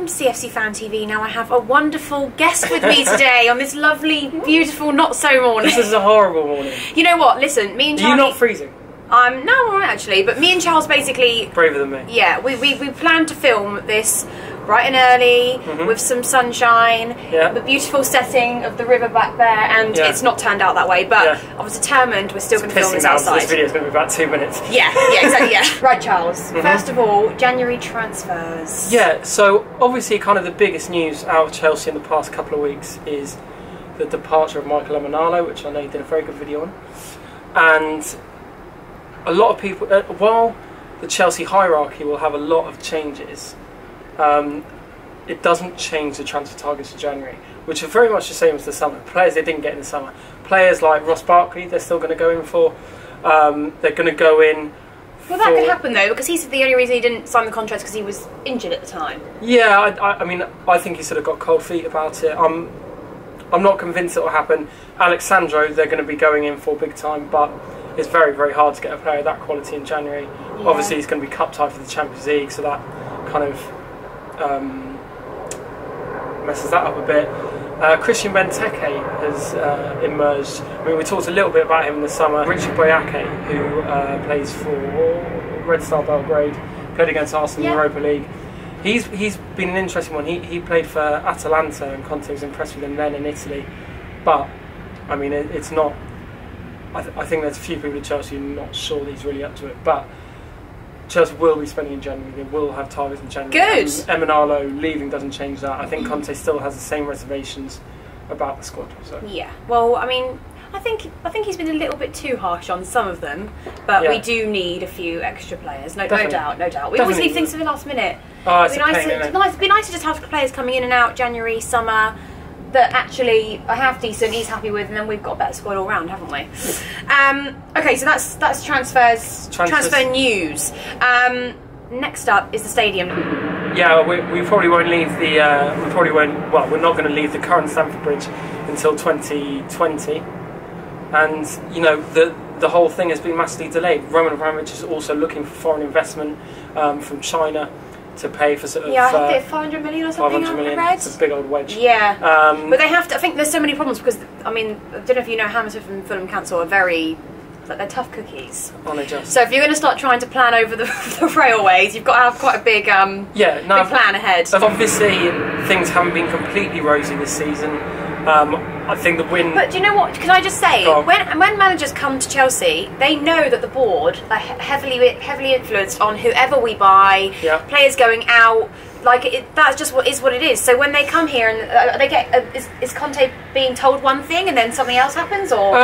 welcome to CFC Fan TV. Now I have a wonderful guest with me today on this lovely, beautiful, not so morning. This is a horrible morning. You know what? Listen, me and Charlie... Are you not freezing? No, I'm alright actually, but me and Charles basically... Braver than me. Yeah, we planned to film this bright and early, with some sunshine, the beautiful setting of the river back there, and it's not turned out that way, but I was determined we're still going to film this outside. This video is going to be about 2 minutes. Yeah, exactly, yeah. Right, Charles, first of all, January transfers. Yeah, so obviously kind of the biggest news out of Chelsea in the past couple of weeks is the departure of Michael Emenalo, which I know you did a very good video on. And a lot of people, while the Chelsea hierarchy will have a lot of changes, it doesn't change the transfer targets for January, which are very much the same as the summer. Players they didn't get in the summer. Players like Ross Barkley, they're still going to go in for. They're going to go in. Well, that could happen though, because he said the only reason he didn't sign the contract is because he was injured at the time. Yeah, I mean, I think he sort of got cold feet about it. I'm not convinced it will happen. Alexandro, they're going to be going in for big time, but it's very, very hard to get a player of that quality in January. Yeah. Obviously, he's going to be cup tied for the Champions League, so that kind of messes that up a bit. Christian Benteke has emerged. I mean, we talked a little bit about him in the summer. Richard Boyake, who plays for Red Star Belgrade, played against Arsenal in the Europa League. He's been an interesting one. He played for Atalanta, and Conte was impressed with him then in Italy. But I mean, it's not. I think there's a few people at Chelsea who are not sure that he's really up to it, but Chelsea will be spending in January. They will have targets in January. Good. Emenalo leaving doesn't change that. I think Conte still has the same reservations about the squad. So. Yeah. Well, I mean, I think he's been a little bit too harsh on some of them, but we do need a few extra players. No doubt. We always leave things to the last minute. Oh, it's it'd be nice to just have players coming in and out January, summer, that actually are half decent, he's happy with, and then we've got a better squad all round, haven't we? Okay, so that's transfers. Transfer news. Next up is the stadium. Yeah, we probably won't leave the. Well, we're not going to leave the current Stamford Bridge until 2020, and you know the whole thing has been massively delayed. Roman Abramovich is also looking for foreign investment from China to pay for sort of... Yeah, I think 500 million or something. 500 million. It's a big old wedge. Yeah, but they have to. I think there's so many problems because I mean, I don't know if you know, Hammersmith and Fulham Council are very. Like they're tough cookies. So if you're going to start trying to plan over the railways, you've got to have quite a big big plan ahead. Obviously, things haven't been completely rosy this season. I think the win. But do you know what? Can I just say, when managers come to Chelsea, they know that the board are heavily influenced on whoever we buy, players going out. Like that's just what it is. So when they come here and they get, is Conte being told one thing and then something else happens, or?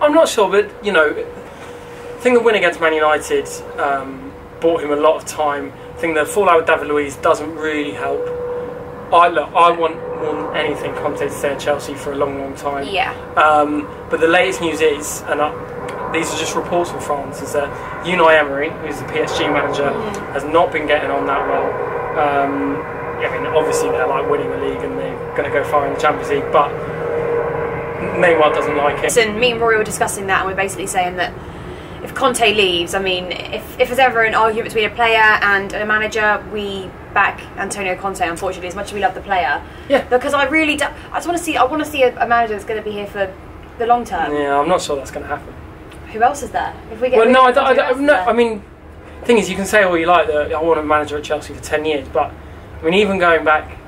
I'm not sure, but you know, I think the win against Man United bought him a lot of time. I think the fallout with David Luiz doesn't really help. I want more than anything Conte to stay at Chelsea for a long time. Yeah. But the latest news is, and these are just reports from France, is that Unai Emery, who's the PSG manager, has not been getting on that well. I mean, obviously they're like winning the league and they're going to go far in the Champions League, but Neymar doesn't like it. And me and Rory were discussing that, and we're basically saying that if Conte leaves, I mean, if there's ever an argument between a player and a manager, we back Antonio Conte, unfortunately, as much as we love the player. Yeah. Because I really do, I want to see a manager that's going to be here for the long term. Yeah, I'm not sure that's going to happen. Who else is there? If we get I mean, the thing is, you can say all you like that I want a manager at Chelsea for 10 years, but I mean, even going back,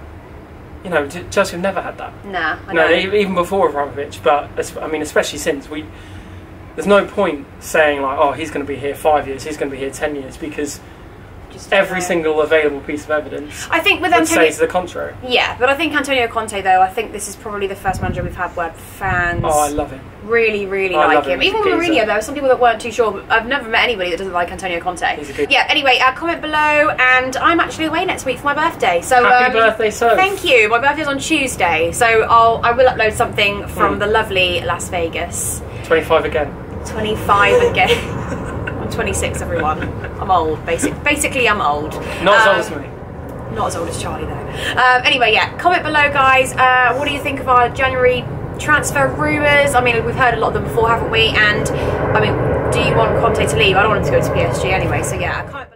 you know, Chelsea have never had that. Nah, I know. Even before Abramovich, but I mean, especially since there's no point saying like, oh, he's going to be here 5 years, he's going to be here 10 years, because every single available piece of evidence I think with would say to the contrary. Yeah, but I think Antonio Conte, though, I think this is probably the first manager we've had where fans I love him. Really like him. Even with Mourinho, there were some people that weren't too sure, but I've never met anybody that doesn't like Antonio Conte. He's a good anyway, comment below, and I'm actually away next week for my birthday. So happy birthday, sir. Thank you. My birthday's on Tuesday, so I will upload something from the lovely Las Vegas. 25 again. 25 again. I'm 26, everyone. I'm old, basically I'm old. Not as old as me. Not as old as Charlie, though. Anyway, yeah, comment below, guys. What do you think of our January transfer rumours? I mean, we've heard a lot of them before, haven't we? And, I mean, do you want Conte to leave? I don't want him to go to PSG anyway, so yeah, comment below.